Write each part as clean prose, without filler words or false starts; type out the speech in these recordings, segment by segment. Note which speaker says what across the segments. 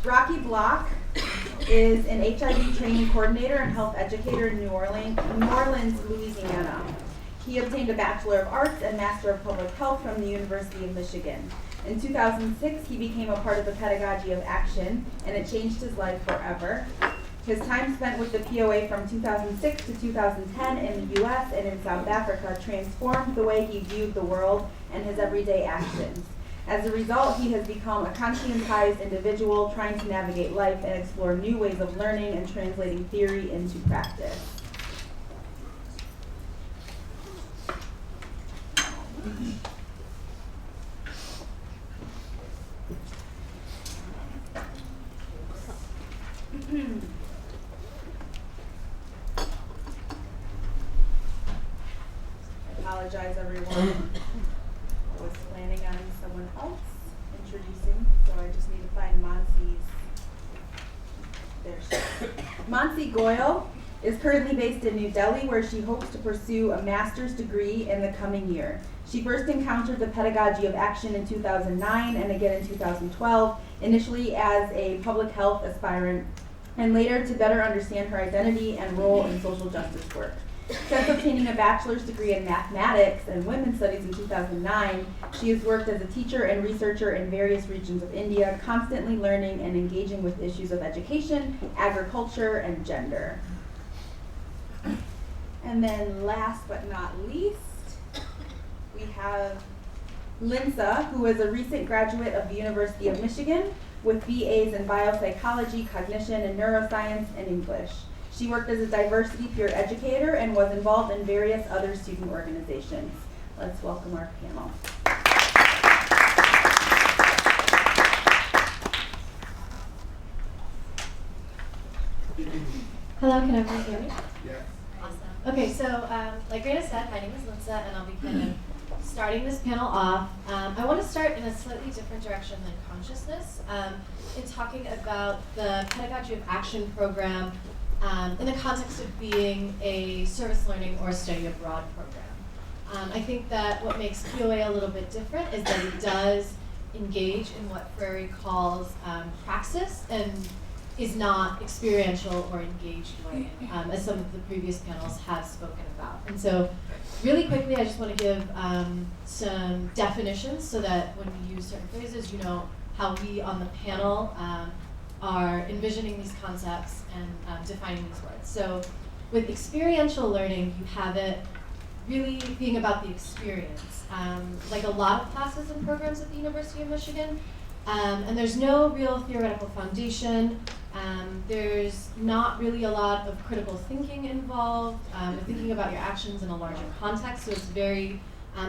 Speaker 1: Rocky Block is an HIV training coordinator and health educator in New Orleans, Louisiana. He obtained a Bachelor of Arts and Master of Public Health from the University of Michigan. In 2006, he became a part of the Pedagogy of Action, and it changed his life forever. His time spent with the POA from 2006 to 2010 in the US and in South Africa transformed the way he viewed the world and his everyday actions. As a result, he has become a conscientized individual trying to navigate life and explore new ways of learning and translating theory into practice. I apologize, everyone. I was planning on someone else introducing, so I just need to find Mansi's. There she is. Mansi Goyal is currently based in New Delhi, where she hopes to pursue a master's degree in the coming year. She first encountered the Pedagogy of Action in 2009 and again in 2012, initially as a public health aspirant, and later to better understand her identity and role in social justice work. Since obtaining a bachelor's degree in mathematics and women's studies in 2009, she has worked as a teacher and researcher in various regions of India, constantly learning and engaging with issues of education, agriculture, and gender. And then last but not least, we have Linsa, who is a recent graduate of the University of Michigan with BAs in biopsychology, cognition, and neuroscience, and English. She worked as a diversity peer educator and was involved in various other student organizations. Let's welcome our panel.
Speaker 2: Hello, can everyone hear me?
Speaker 3: Yeah.
Speaker 2: Awesome. Okay, so like Raina said, my name is Linsa, and I'll be kind of starting this panel off. I want to start in a slightly different direction than consciousness, in talking about the Pedagogy of Action program in the context of being a service learning or study abroad program. I think that what makes POA a little bit different is that it does engage in what Freire calls praxis and is not experiential or engaged learning, as some of the previous panels have spoken about. And so really quickly, I just want to give some definitions so that when we use certain phrases, you know how we on the panel are envisioning these concepts and defining these words. So with experiential learning, you have it really being about the experience, like a lot of classes and programs at the University of Michigan. And there's no real theoretical foundation. There's not really a lot of critical thinking involved, thinking about your actions in a larger context, so it's very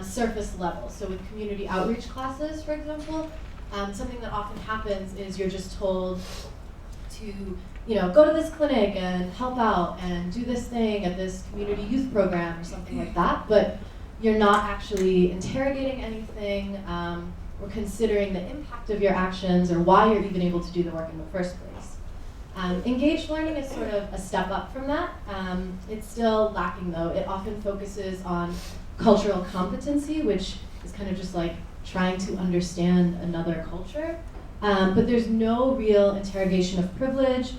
Speaker 2: surface level. So with community outreach classes, for example, something that often happens is you're just told to, go to this clinic and help out and do this thing at this community youth program or something like that, but you're not actually interrogating anything or considering the impact of your actions or why you're even able to do the work in the first place. Engaged learning is sort of a step up from that. It's still lacking though. It often focuses on cultural competency, which is kind of just like trying to understand another culture. But there's no real interrogation of privilege,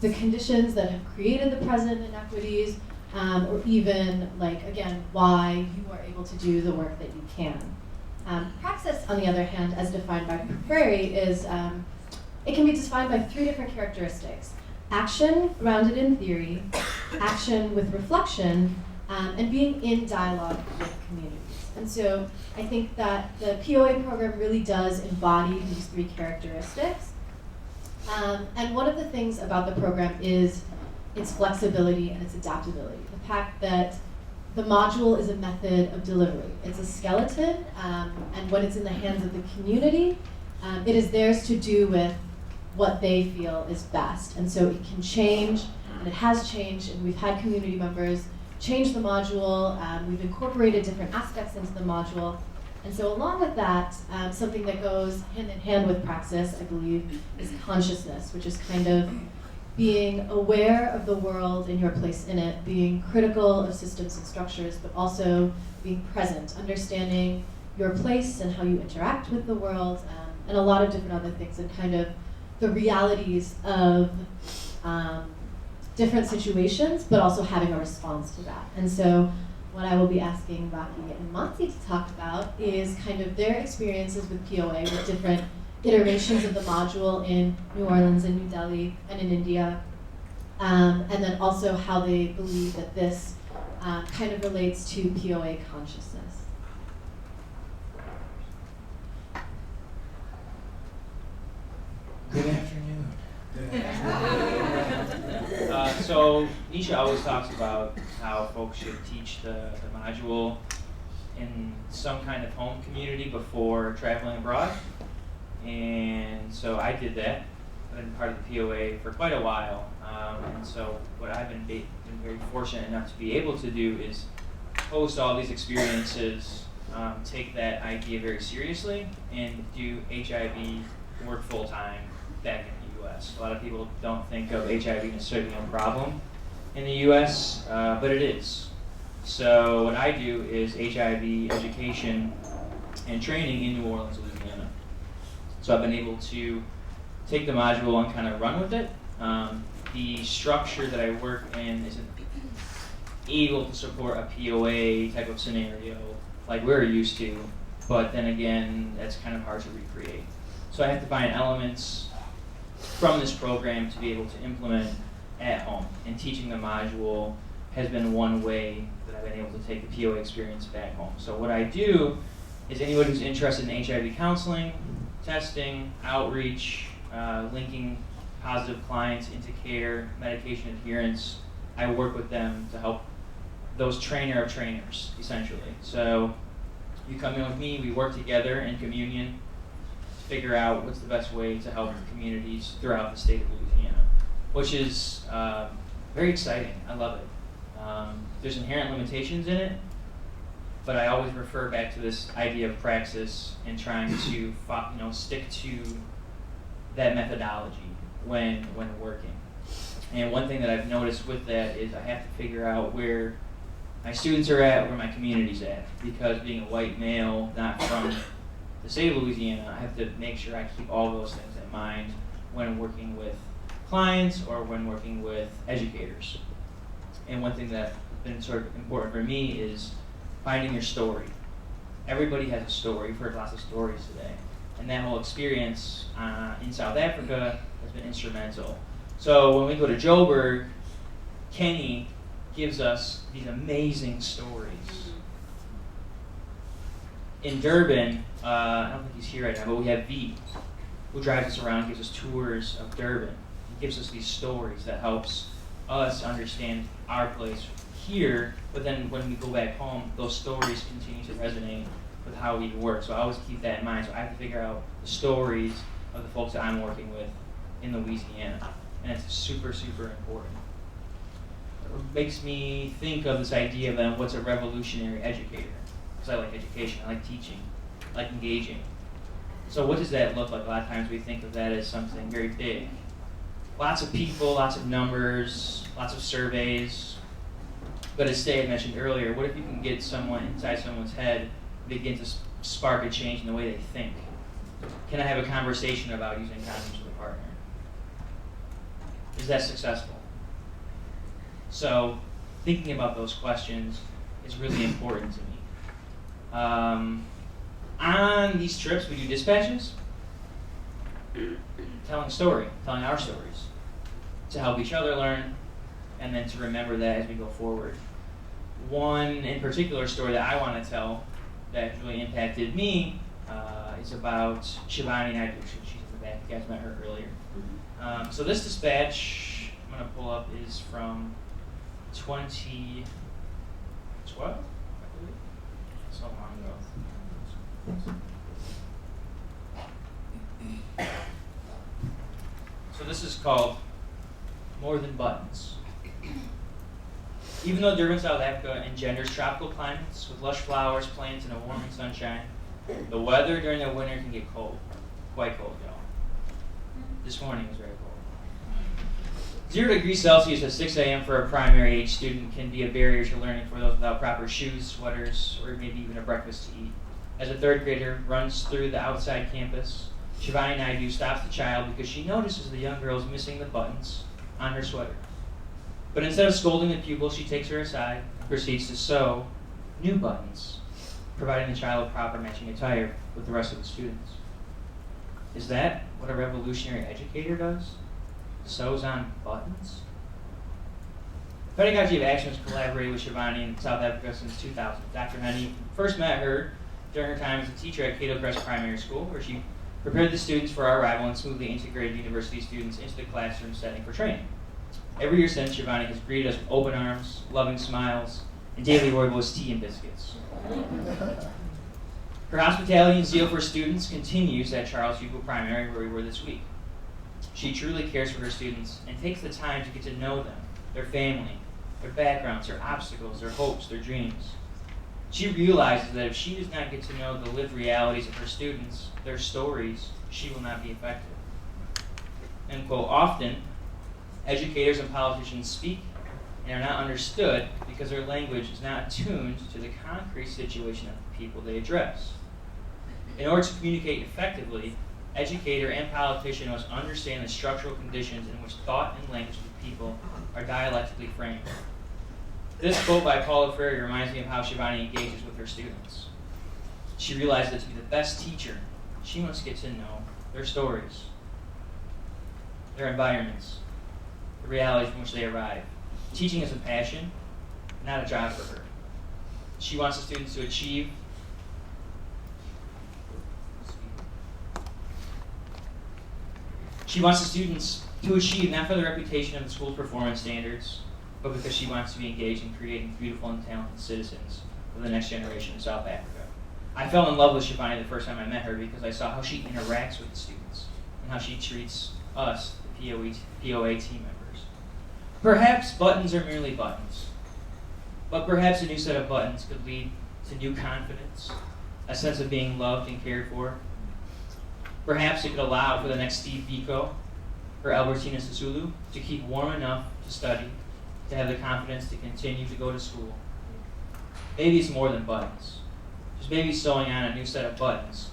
Speaker 2: the conditions that have created the present inequities, or even, again, why you are able to do the work that you can. Praxis, on the other hand, as defined by Freire, is it can be defined by three different characteristics: action grounded in theory, action with reflection, and being in dialogue with communities. And so I think that the POA program really does embody these three characteristics. And one of the things about the program is its flexibility and its adaptability. The fact that the module is a method of delivery. It's a skeleton, and when it's in the hands of the community, it is theirs to do with what they feel is best. And so it can change, and it has changed, and we've had community members change the module. We've incorporated different aspects into the module. And so along with that, something that goes hand in hand with praxis, I believe, is consciousness, which is kind of being aware of the world and your place in it, being critical of systems and structures, but also being present, understanding your place and how you interact with the world, and a lot of different other things, and kind of the realities of different situations, but also having a response to that. And so what I will be asking Baki and Mansi to talk about is kind of their experiences with POA, with different iterations of the module in New Orleans and New Delhi and in India, and then also how they believe that this kind of relates to POA consciousness.
Speaker 3: Good afternoon. So Nisha always talks about how folks should teach the module in some kind of home community before traveling abroad. And so I did that. I've been part of the POA for quite a while. And so what I've been very fortunate enough to be able to do is host all these experiences, take that idea very seriously, and do HIV work full-time back in the U.S. A lot of people don't think of HIV necessarily being a problem in the U.S., but it is. So what I do is HIV education and training in New Orleans, Louisiana. So I've been able to take the module and kind of run with it. The structure that I work in isn't able to support a POA type of scenario like we're used to, but then again, that's kind of hard to recreate. So I have to find elements from this program to be able to implement at home. And teaching the module has been one way that I've been able to take the POA experience back home. So what I do is anyone who's interested in HIV counseling, testing, outreach, linking positive clients into care, medication adherence, I work with them to help those trainer of trainers, essentially. So you come in with me, we work together in communion, figure out what's the best way to help communities throughout the state of Louisiana, which is very exciting. I love it. There's inherent limitations in it, but I always refer back to this idea of praxis and trying to stick to that methodology when working. And one thing that I've noticed with that is I have to figure out where my students are at, where my community's at, because being a white male, not from the state of Louisiana, I have to make sure I keep all those things in mind when working with clients or when working with educators. And one thing that's been sort of important for me is finding your story. Everybody has a story. We've heard lots of stories today. And that whole experience in South Africa has been instrumental. So when we go to Joburg, Kenny gives us these amazing stories. In Durban, I don't think he's here right now, but we have V, who drives us around and gives us tours of Durban. He gives us these stories that helps us understand our place here, but then when we go back home, those stories continue to resonate with how we work. So I always keep that in mind. So I have to figure out the stories of the folks that I'm working with in Louisiana. And it's super, super important. It makes me think of this idea of then what's a revolutionary educator. Because I like education, I like teaching, I like engaging. So what does that look like? A lot of times we think of that as something very big. Lots of people, lots of numbers, lots of surveys. But as Stay had mentioned earlier, what if you can get someone inside someone's head and begin to spark a change in the way they think? Can I have a conversation about using condoms with a partner? Is that successful? So thinking about those questions is really important to me. On these trips, we do dispatches, telling our stories, to help each other learn, and then to remember that as we go forward. One in particular story that I want to tell that really impacted me is about Shivani Naidu. She's in the back. You guys met her earlier. So this dispatch I'm going to pull up is from 2012, I believe. So long ago. So this is called More Than Buttons. Even though Durban, South Africa engenders tropical climates with lush flowers, plants, and a warming sunshine, the weather during the winter can get cold. Quite cold, y'all. This morning was very cold. 0 degrees Celsius at 6 a.m. for a primary age student can be a barrier to learning for those without proper shoes, sweaters, or maybe even a breakfast to eat. As a third grader runs through the outside campus, Shivani Naidu stops the child because she notices the young girl is missing the buttons on her sweater. But instead of scolding the pupil, she takes her aside and proceeds to sew new buttons, providing the child with proper matching attire with the rest of the students. Is that what a revolutionary educator does? Sews on buttons? Pedagogy of Action has collaborated with Shivani in South Africa since 2000. Dr. Honey first met her during her time as a teacher at Cato Crest Primary School, where she prepared the students for our arrival and smoothly integrated university students into the classroom setting for training. Every year since, Shivani has greeted us with open arms, loving smiles, and daily rooibos tea and biscuits. Her hospitality and zeal for students continues at Charles Hugo Primary, where we were this week. She truly cares for her students and takes the time to get to know them, their family, their backgrounds, their obstacles, their hopes, their dreams. She realizes that if she does not get to know the lived realities of her students, their stories, she will not be effective. End quote. Often, educators and politicians speak and are not understood because their language is not attuned to the concrete situation of the people they address. In order to communicate effectively, educator and politician must understand the structural conditions in which thought and language of the people are dialectically framed. This quote by Paolo Freire reminds me of how Shivani engages with her students. She realizes that to be the best teacher, she must get to know their stories, their environments, the realities from which they arrive. Teaching is a passion, not a job for her. She wants the students to achieve not for the reputation of the school's performance standards, but because she wants to be engaged in creating beautiful and talented citizens for the next generation of South Africa. I fell in love with Shivani the first time I met her because I saw how she interacts with the students and how she treats us, the POA team members. Perhaps buttons are merely buttons, but perhaps a new set of buttons could lead to new confidence, a sense of being loved and cared for. Perhaps it could allow for the next Steve Biko or Albertina Sisulu to keep warm enough to study, to have the confidence to continue to go to school. Maybe it's more than buttons. Just maybe sewing on a new set of buttons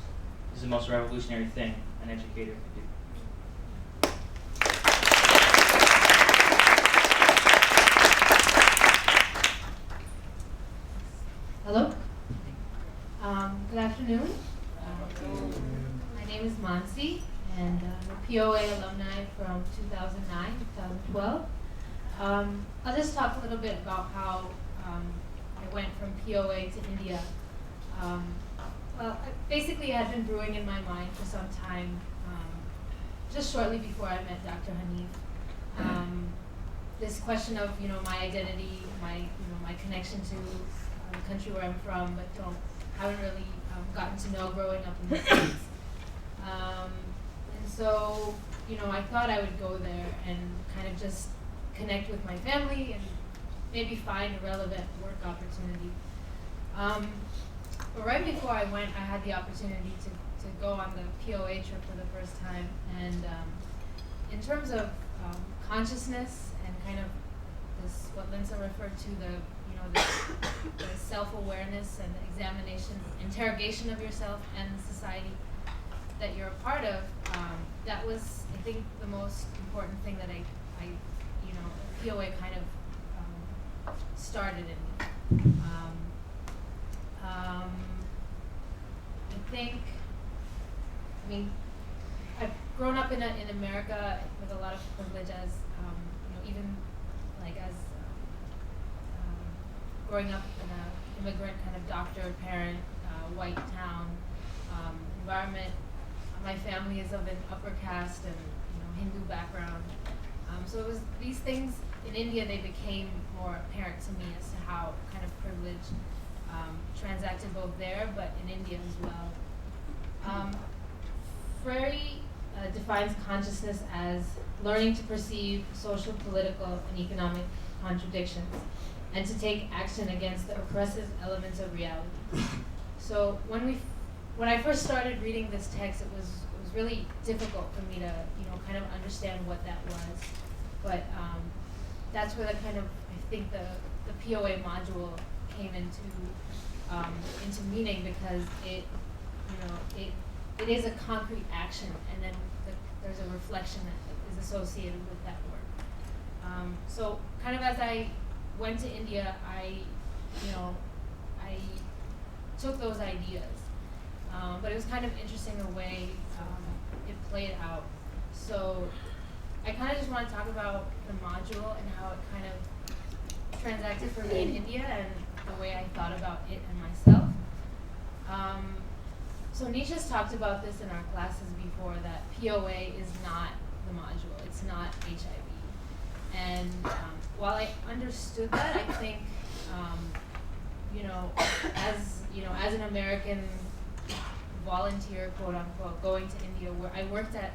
Speaker 3: is the most revolutionary thing an educator can do.
Speaker 4: Hello. Good afternoon. My name is Mansi, and I'm a POA alumni from 2009, 2012. I'll just talk a little bit about how I went from POA to India. Basically, it had been brewing in my mind for some time, just shortly before I met Dr. Hanif. This question of my identity, my connection to the country where I'm from, but haven't really gotten to know growing up in the States. And so, I thought I would go there and kind of just connect with my family and maybe find a relevant work opportunity. But right before I went, I had the opportunity to go on the POA trip for the first time. And in terms of consciousness and kind of this, what Linsa referred to, the self-awareness and the examination, interrogation of yourself and the society that you're a part of, that was, I think, the most important thing that I POA kind of started in me. I've grown up in America with a lot of privilege as, even like as growing up in an immigrant kind of doctor, parent, white town environment. My family is of an upper caste and Hindu background. So it was these things in India, they became more apparent to me as to how kind of privilege transacted both there, but in India as well. Freire defines consciousness as learning to perceive social, political, and economic contradictions, and to take action against the oppressive elements of reality. So when I first started reading this text, it was really difficult for me to kind of understand what that was. But that's where the kind of, I think the POA module came into meaning, because it it is a concrete action, and then there's a reflection that is associated with that work. So kind of as I went to India, I took those ideas, but it was kind of interesting the way it played out. So I kind of just want to talk about the module and how it kind of transacted for me in India and the way I thought about it and myself. So Nisha's talked about this in our classes before, that POA is not the module, it's not HIV. And while I understood that, I think, as an American volunteer, quote unquote, going to India, where I worked at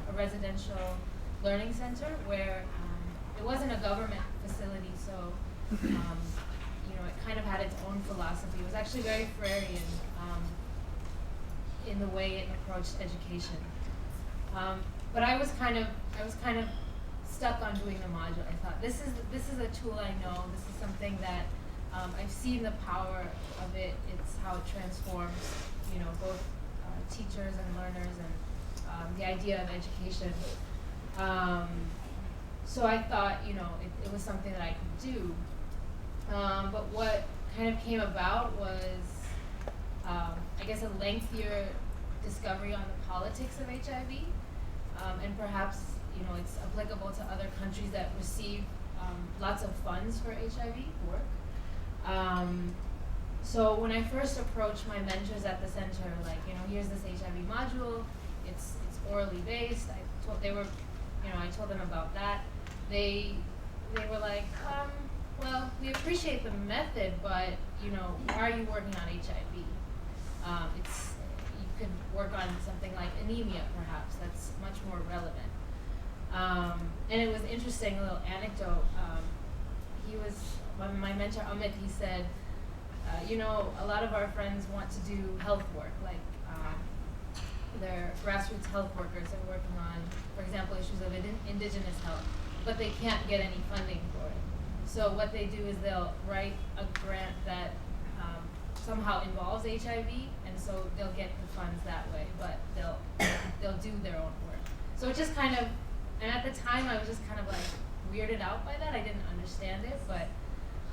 Speaker 4: a residential learning center where it wasn't a government facility, so it kind of had its own philosophy. It was actually very Freirian in the way it approached education. But I was kind of stuck on doing the module. I thought, this is a tool I know. This is something that I've seen the power of it. It's how it transforms, both teachers and learners, and the idea of education. So I thought, it was something that I could do. But what kind of came about was, I guess, a lengthier discovery on the politics of HIV, and perhaps, it's applicable to other countries that receive lots of funds for HIV work. So when I first approached my mentors at the center, here's this HIV module, it's orally based. I told them about that. They were like, well, we appreciate the method, but why are you working on HIV? You could work on something like anemia, perhaps. That's much more relevant. And it was interesting, a little anecdote. My mentor Amit, he said, a lot of our friends want to do health work, they're grassroots health workers and working on, for example, issues of indigenous health, but they can't get any funding for it. So what they do is they'll write a grant that somehow involves HIV, and so they'll get the funds that way, but they'll do their own work. So it just kind of, and at the time I was just kind of weirded out by that. I didn't understand it, but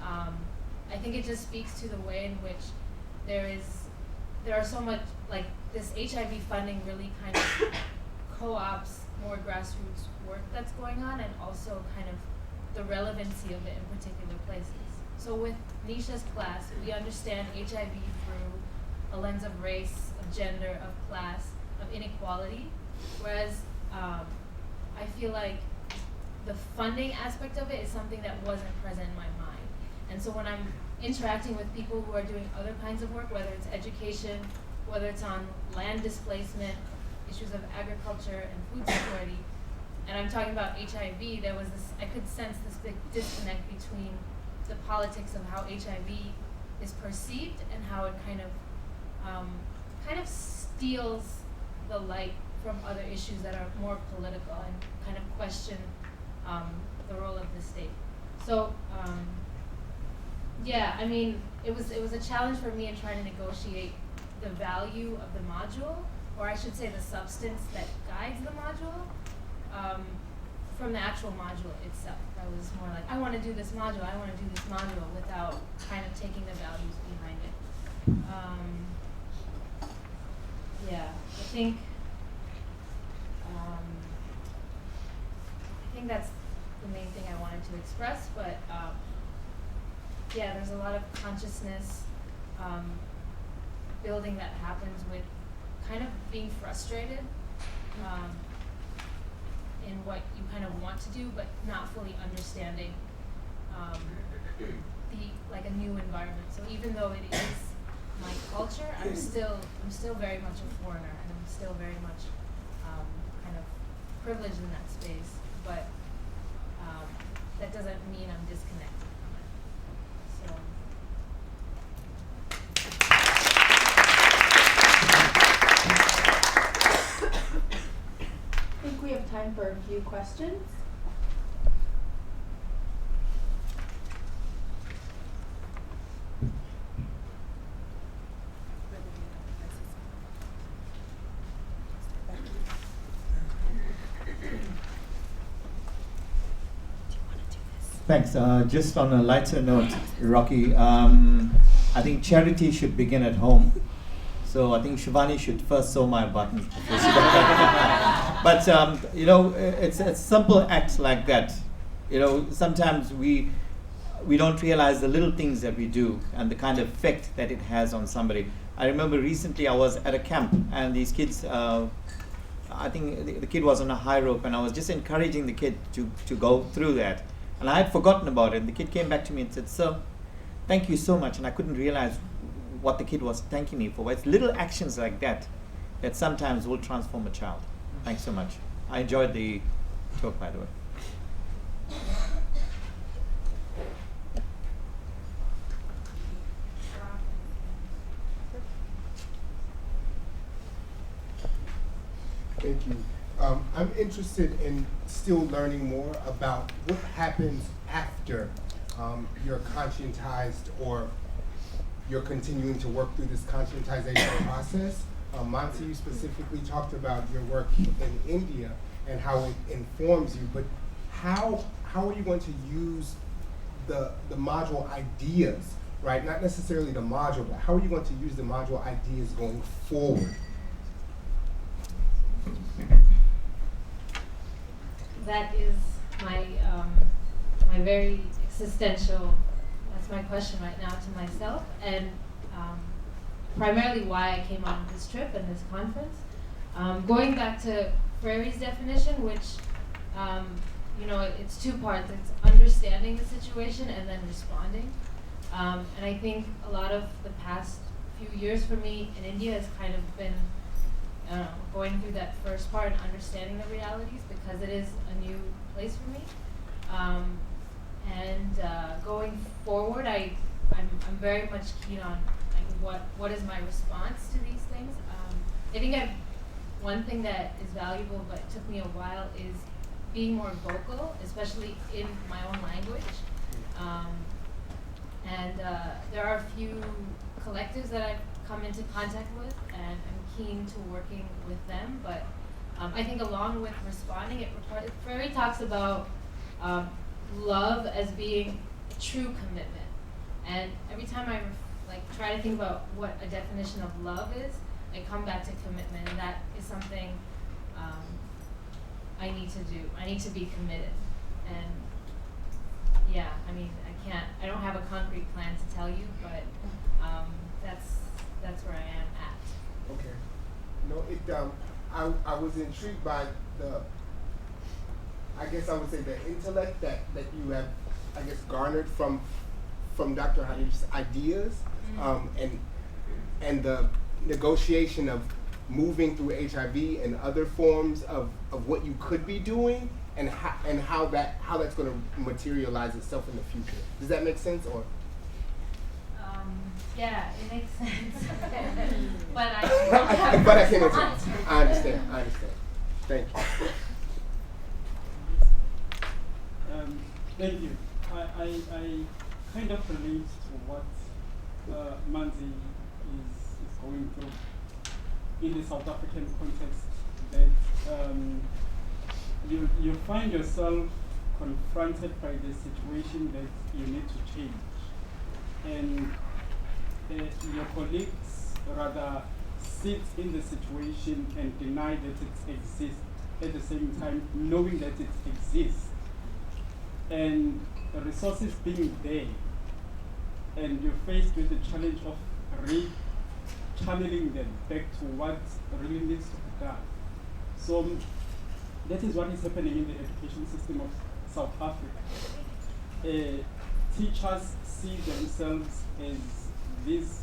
Speaker 4: I think it just speaks to the way in which there are so much, this HIV funding really kind of co-ops more grassroots work that's going on, and also kind of the relevancy of it in particular places. So with Nisha's class, we understand HIV through a lens of race, of gender, of class, of inequality, whereas I feel like the funding aspect of it is something that wasn't present in my mind. And so when I'm interacting with people who are doing other kinds of work, whether it's education, whether it's on land displacement, issues of agriculture and food security, and I'm talking about HIV, I could sense this big disconnect between the politics of how HIV is perceived and how it kind of steals the light from other issues that are more political and kind of question the role of the state. So it was a challenge for me in trying to negotiate the value of the module, or I should say the substance that guides the module, from the actual module itself. I was more like, I want to do this module, without kind of taking the values behind it. I think that's the main thing I wanted to express, but there's a lot of consciousness building that happens with kind of being frustrated in what you kind of want to do, but not fully understanding a new environment. So even though it is my culture, I'm still very much a foreigner, and I'm still very much kind of privileged in that space. But that doesn't mean I'm disconnected from it. So.
Speaker 1: I think we have time for a few questions.
Speaker 5: Thanks. Just on a lighter note, Rocky, I think charity should begin at home. So I think Shivani should first sew my buttons before she But it's simple acts like that. Sometimes we don't realize the little things that we do and the kind of effect that it has on somebody. I remember recently I was at a camp and these kids, I think the kid was on a high rope and I was just encouraging the kid to go through that. And I had forgotten about it. And the kid came back to me and said, "Sir, thank you so much." And I couldn't realize what the kid was thanking me for. It's little actions like that that sometimes will transform a child. Thanks so much. I enjoyed the talk, by the way.
Speaker 6: Thank you. I'm interested in still learning more about what happens after you're conscientized or you're continuing to work through this conscientization process. Mansi, you specifically talked about your work in India and how it informs you, but how are you going to use the module ideas, right? Not necessarily the module, but how are you going to use the module ideas going forward?
Speaker 4: That is my my very existential. That's my question right now to myself, and primarily why I came on this trip and this conference. Going back to Freire's definition, which it's two parts. It's understanding the situation and then responding. And I think a lot of the past few years for me in India has kind of been going through that first part and understanding the realities because it is a new place for me. Going forward, I'm very much keen on what is my response to these things. I think one thing that is valuable, but it took me a while, is being more vocal, especially in my own language. There are a few collectives that I've come into contact with, and I'm keen to working with them. But I think along with responding, Freire talks about love as being a true commitment. And every time I try to think about what a definition of love is, I come back to commitment, and that is something I need to do. I need to be committed. And yeah, I don't have a concrete plan to tell you, but that's where I am at.
Speaker 6: Okay. No, I was intrigued by I would say the intellect that you have, garnered from Dr. Hanif's ideas, and the negotiation of moving through HIV and other forms of what you could be doing, and how that's going to materialize itself in the future. Does that make sense, or?
Speaker 4: Yeah, it makes sense. But
Speaker 6: I can't answer. I understand. Thank you.
Speaker 7: Thank you. I kind of relate to what Mansi is going through in the South African context, that you find yourself confronted by the situation that you need to change. And your colleagues rather sit in the situation and deny that it exists, at the same time knowing that it exists. And the resources being there, and you're faced with the challenge of re-channeling them back to what really needs to be done. So that is what is happening in the education system of South Africa. Teachers see themselves as these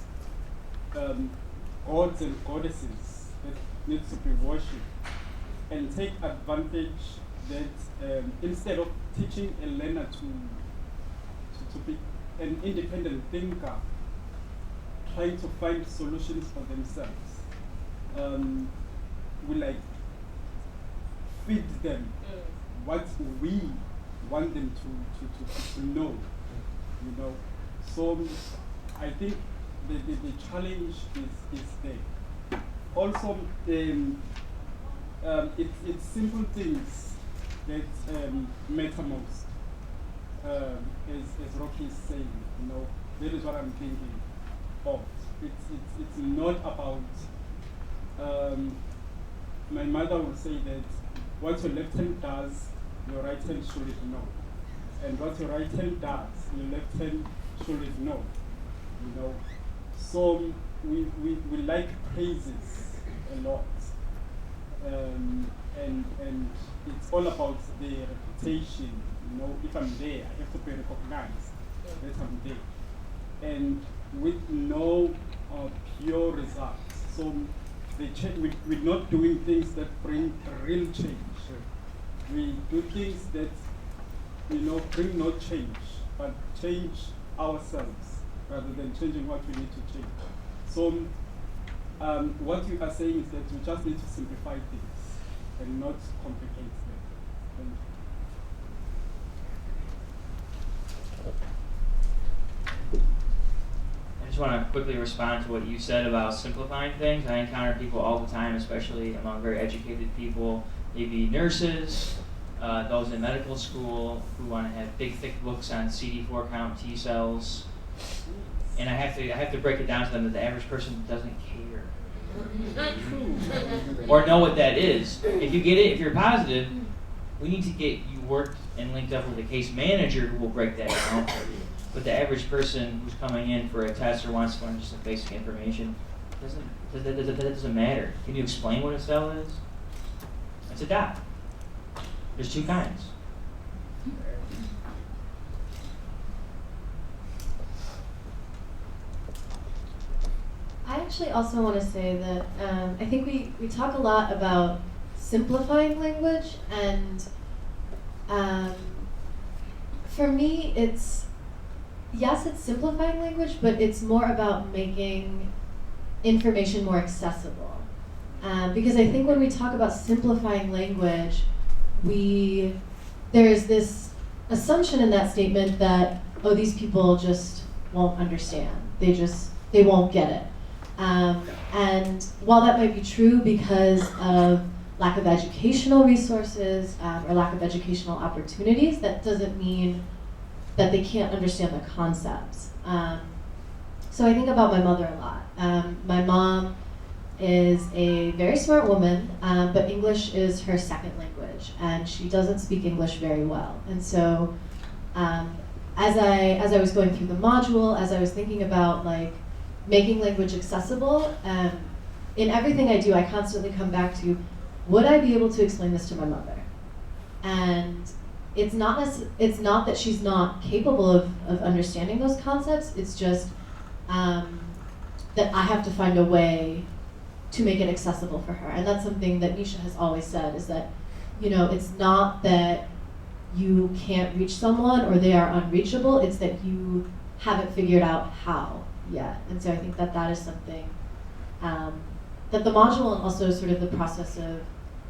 Speaker 7: gods and goddesses that need to be worshipped, and take advantage that instead of teaching a learner to be an independent thinker, trying to find solutions for themselves, we feed them what we want them to know, So I think the challenge is there. Also, it's simple things that matter most. as Rocky is saying, that is what I'm thinking of. It's not about, my mother would say that what your left hand does, your right hand should know. And what your right hand does, your left hand should know. So we like praises a lot. And it's all about the reputation. If I'm there, I have to be recognized that I'm there. And with no pure results. So we're not doing things that bring real change. We do things that bring no change, but change ourselves rather than changing what we need to change. So what you are saying is that we just need to simplify things and not complicate them. Thank you.
Speaker 3: I just want to quickly respond to what you said about simplifying things. I encounter people all the time, especially among very educated people, maybe nurses, those in medical school who want to have big, thick books on CD4 count T cells. And I have to break it down to them that the average person doesn't care. Or know what that is. If you get it, if you're positive, we need to get you worked and linked up with a case manager who will break that down for you. But the average person who's coming in for a test or wants to learn just some basic information, that doesn't matter. Can you explain what a cell is? It's a dot. There's two kinds.
Speaker 2: I actually also want to say that I think we talk a lot about simplifying language, and for me it's simplifying language, but it's more about making information more accessible. Because I think when we talk about simplifying language, there's this assumption in that statement that, oh, these people just won't understand. They won't get it. And while that might be true because of lack of educational resources or lack of educational opportunities, that doesn't mean that they can't understand the concepts. So I think about my mother a lot. My mom is a very smart woman, but English is her second language, and she doesn't speak English very well. And so as I was going through the module, as I was thinking about making language accessible, in everything I do, I constantly come back to, would I be able to explain this to my mother? And it's not that she's not capable of understanding those concepts, it's just that I have to find a way to make it accessible for her. And that's something that Nisha has always said, is that, it's not that you can't reach someone or they are unreachable, it's that you haven't figured out how yet. And so I think that is something that the module and also sort of the process of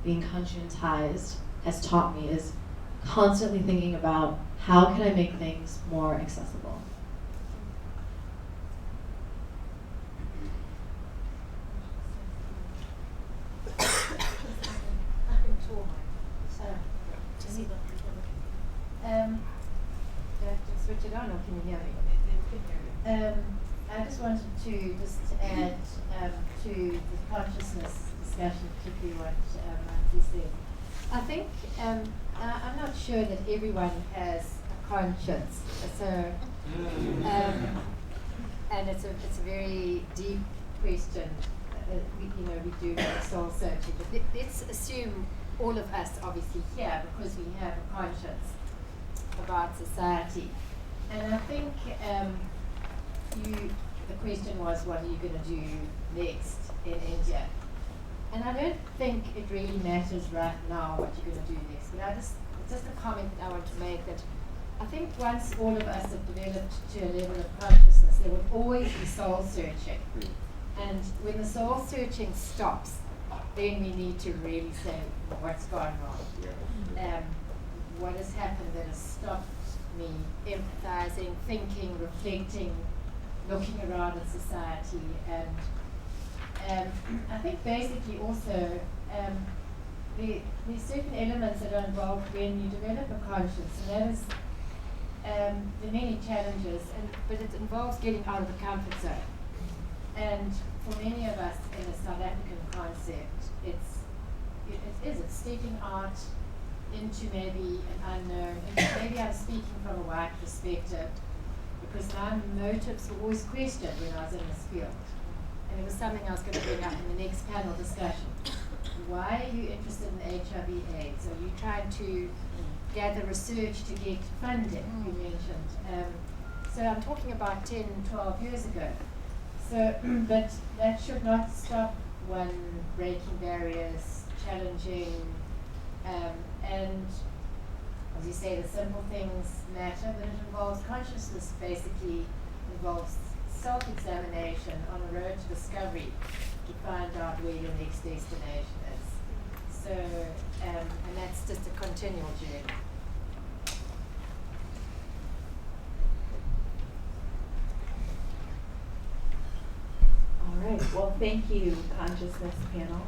Speaker 2: being conscientized has taught me, is constantly thinking about how can I make things more accessible.
Speaker 8: Do I have to switch it on, or can you hear me? I just wanted to add to the consciousness discussion, particularly what Mansi said. I think I'm not sure that everyone has a conscience. So, and it's a very deep question. We do soul searching, but let's assume all of us obviously here, because we have a conscience about society. And I think the question was, what are you going to do next in India? And I don't think it really matters right now what you're going to do next. But it's just a comment that I want to make, that I think once all of us have developed to a level of consciousness, there will always be soul searching. And when the soul searching stops, then we need to really say, what's gone wrong? What has happened that has stopped me empathizing, thinking, reflecting, looking around at society? And I think basically also there's certain elements that are involved when you develop a conscience, and that is there are many challenges, but it involves getting out of the comfort zone. And for many of us in a South African concept, it's stepping out into maybe an unknown, and maybe I'm speaking from a white perspective, because my motives were always questioned when I was in this field. And it was something I was going to bring up in the next panel discussion. Why are you interested in HIV/AIDS? Are you trying to gather research to get funding, you mentioned? So I'm talking about 10, 12 years ago. So, but that should not stop one breaking barriers, challenging, and as you say, the simple things matter, but it involves consciousness, basically involves self-examination on a road to discovery to find out where your next destination is. So, and that's just a continual journey.
Speaker 1: All right, well, thank you, Consciousness panel.